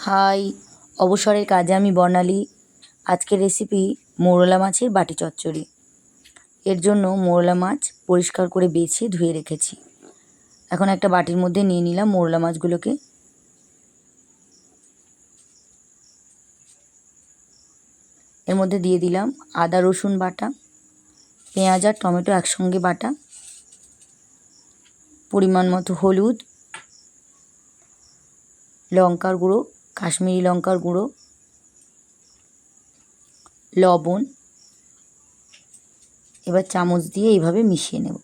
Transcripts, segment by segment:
High, অবসরের কাজে আমি বর্ণালী। আজকের রেসিপি মৌরলা মাছের বাটি চচ্চড়ি। এর জন্য মৌরলা মাছ পরিষ্কার করে বেছে ধুয়ে রেখেছি। এখন একটা বাটির মধ্যে নিয়ে নিলাম মৌরলা মাছগুলোকে। এর মধ্যে দিয়ে দিলাম আদা রসুন বাটা, পেঁয়াজ আর টমেটো একসঙ্গে বাটা, পরিমাণ মতো হলুদ, লঙ্কার গুঁড়ো, কাশ্মীরি লঙ্কার গুঁড়ো, লবণ। এবার চামচ দিয়ে এইভাবে মিশিয়ে নেব।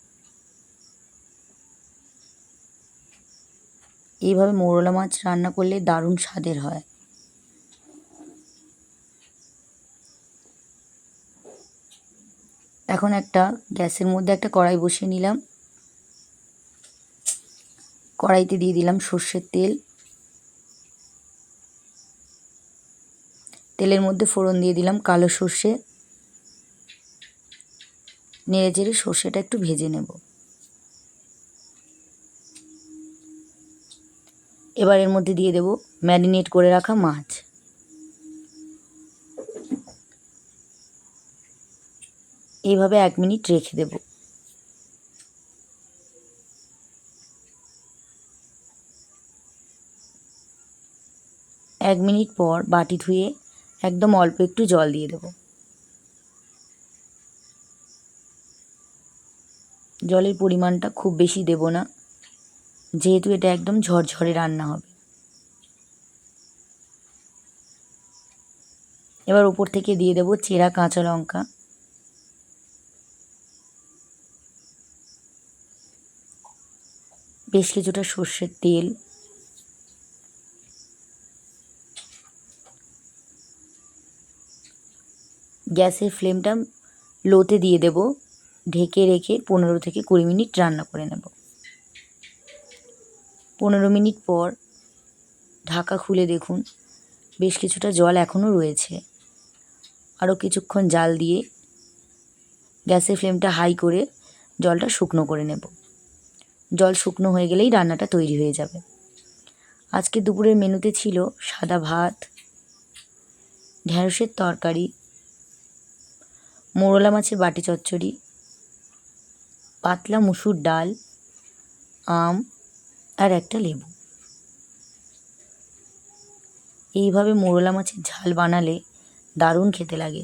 এইভাবে মৌরলা মাছ রান্না করলে দারুণ স্বাদের হয়। এখন গ্যাসের মধ্যে একটা কড়াই বসিয়ে নিলাম। কড়াইতে দিয়ে দিলাম সর্ষের তেল। তেলের মধ্যে ফোড়ন দিয়ে দিলাম কালো সর্ষে। নেড়ে চেড়ে সর্ষেটা একটু ভেজে নেব। এবার এর মধ্যে দিয়ে দেব ম্যারিনেট করে রাখা মাছ। এইভাবে 1 মিনিট রেখে দেব। এক মিনিট পর বাটি ধুয়ে একদম অল্প একটু জল দিয়ে দেব। জলের পরিমাণটা খুব বেশি দেব না, যেহেতু এটা একদম ঝরঝরে রান্না হবে। এবার উপর থেকে দিয়ে দেব চেরা কাঁচা লঙ্কা। বেশ কিছুটা সর্ষের তেল। গ্যাসের ফ্লেমটা লোতে দিয়ে দেব। ঢেকে রেখে 15 থেকে 20 মিনিট রান্না করে নেব। 15 মিনিট পর ঢাকা খুলে দেখুন বেশ কিছুটা জল এখনও রয়েছে। আরও কিছুক্ষণ জাল দিয়ে গ্যাসের ফ্লেমটা হাই করে জলটা শুকনো করে নেব। জল শুকনো হয়ে গেলেই রান্নাটা তৈরি হয়ে যাবে। আজকে দুপুরের মেনুতে ছিল সাদা ভাত, ঢ্যাঁড়সের তরকারি, মৌরলা মাছের বাটি চচ্চড়ি, পাতলা মুসুর ডাল, আম আর একটা লেবু। এইভাবে মৌরলা মাছের ঝাল বানালে দারুণ খেতে লাগে।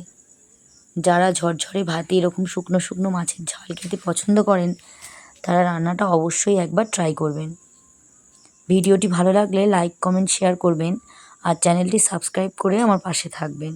যারা ঝরঝরে ভাতে এরকম শুকনো শুকনো মাছের ঝাল খেতে পছন্দ করেন, তারা রান্নাটা অবশ্যই একবার ট্রাই করবেন। ভিডিওটি ভালো লাগলে লাইক, কমেন্ট, শেয়ার করবেন আর চ্যানেলটি সাবস্ক্রাইব করে আমার পাশে থাকবেন।